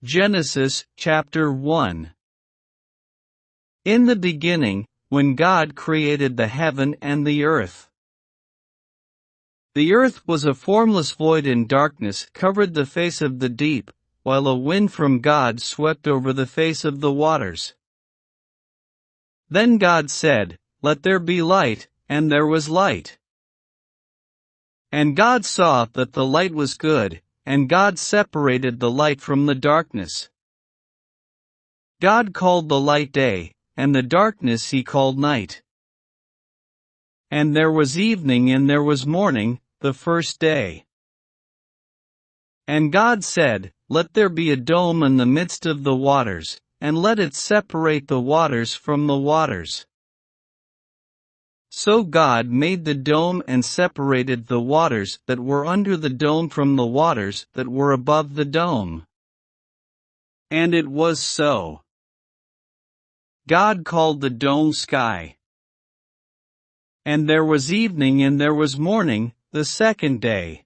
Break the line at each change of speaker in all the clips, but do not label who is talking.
Genesis chapter 1. In the beginning, when God created the heaven and the earth. The earth was a formless void, and darkness covered the face of the deep, while a wind from God swept over the face of the waters. Then God said, "Let there be light," and there was light. And God saw that the light was good, and God separated the light from the darkness. God called the light day, and the darkness he called night. And there was evening and there was morning, the first day. And God said, "Let there be a dome in the midst of the waters, and let it separate the waters from the waters." So God made the dome and separated the waters that were under the dome from the waters that were above the dome. And it was so. God called the dome sky. And there was evening and there was morning, the second day.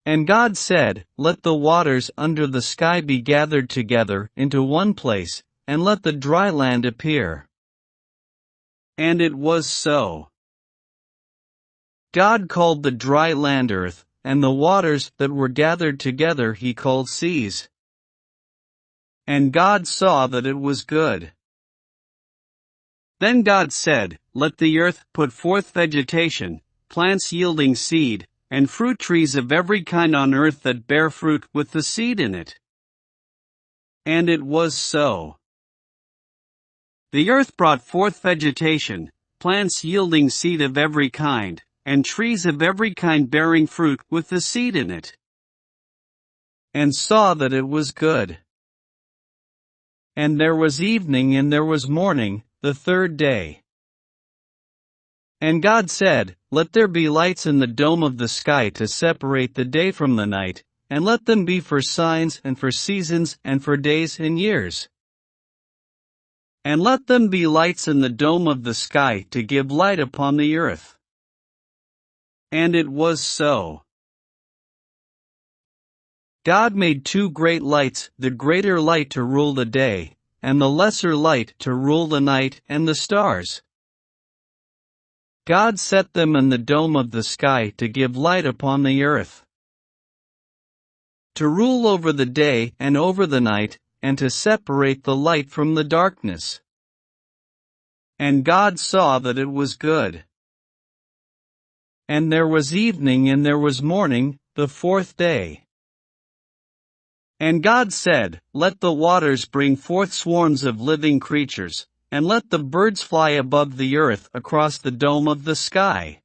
And God said, "Let the waters under the sky be gathered together into one place, and let the dry land appear." And it was so. God called the dry land earth, and the waters that were gathered together he called seas. And God saw that it was good. Then God said, "Let the earth put forth vegetation, plants yielding seed, and fruit trees of every kind on earth that bear fruit with the seed in it." And it was so. The earth brought forth vegetation, plants yielding seed of every kind, and trees of every kind bearing fruit with the seed in it. And saw that it was good. And there was evening and there was morning, the third day. And God said, "Let there be lights in the dome of the sky to separate the day from the night, and let them be for signs and for seasons and for days and years. And let them be lights in the dome of the sky to give light upon the earth." And it was so. God made two great lights, the greater light to rule the day, and the lesser light to rule the night and the stars. God set them in the dome of the sky to give light upon the earth, to rule over the day and over the night, and to separate the light from the darkness. And God saw that it was good. And there was evening and there was morning, the fourth day. And God said, "Let the waters bring forth swarms of living creatures, and let the birds fly above the earth across the dome of the sky."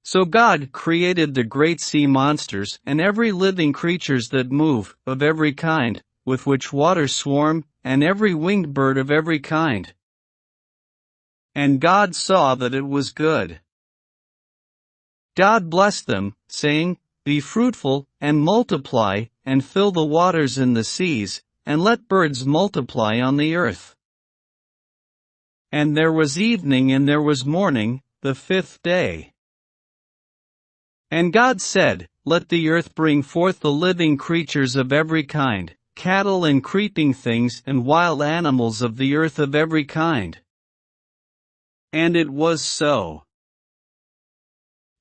So God created the great sea monsters and every living creatures that move, of every kind, with which waters swarm, and every winged bird of every kind. And God saw that it was good. God blessed them, saying, "Be fruitful, and multiply, and fill the waters in the seas, and let birds multiply on the earth." And there was evening and there was morning, the fifth day. And God said, "Let the earth bring forth the living creatures of every kind, cattle and creeping things and wild animals of the earth of every kind." And it was so.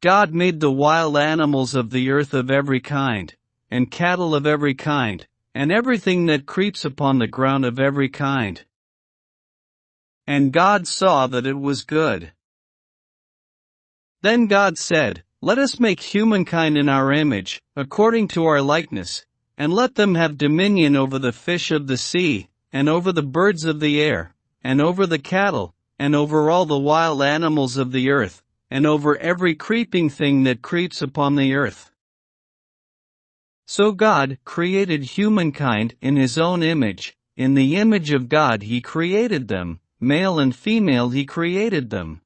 God made the wild animals of the earth of every kind, and cattle of every kind, and everything that creeps upon the ground of every kind. And God saw that it was good. Then God said, "Let us make humankind in our image, according to our likeness, and let them have dominion over the fish of the sea, and over the birds of the air, and over the cattle, and over all the wild animals of the earth, and over every creeping thing that creeps upon the earth." So God created humankind in his own image, in the image of God he created them, male and female he created them.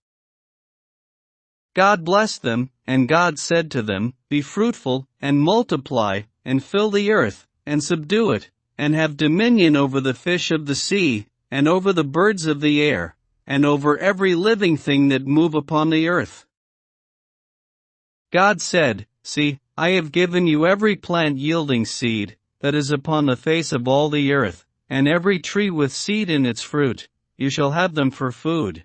God blessed them, and God said to them, "Be fruitful, and multiply, and fill the earth, and subdue it, and have dominion over the fish of the sea, and over the birds of the air, and over every living thing that move upon the earth." God said, "See, I have given you every plant yielding seed, that is upon the face of all the earth, and every tree with seed in its fruit, you shall have them for food.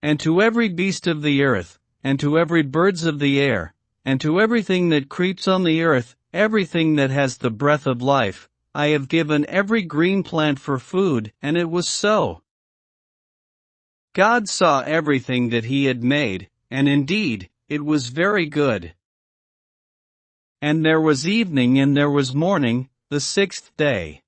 And to every beast of the earth, and to every birds of the air, and to everything that creeps on the earth, everything that has the breath of life, I have given every green plant for food, and it was so. God saw everything that he had made, and indeed, it was very good. And there was evening and there was morning, the sixth day.